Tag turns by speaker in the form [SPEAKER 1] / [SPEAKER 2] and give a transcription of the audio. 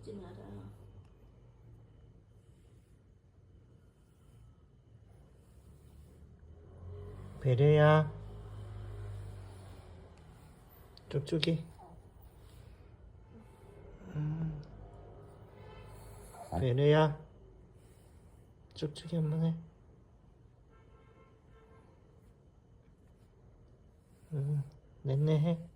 [SPEAKER 1] 긁지 마라.
[SPEAKER 2] 베레야, 쭉쭉이. 베레야, 쭉쭉이 한번 해. 넷내 해.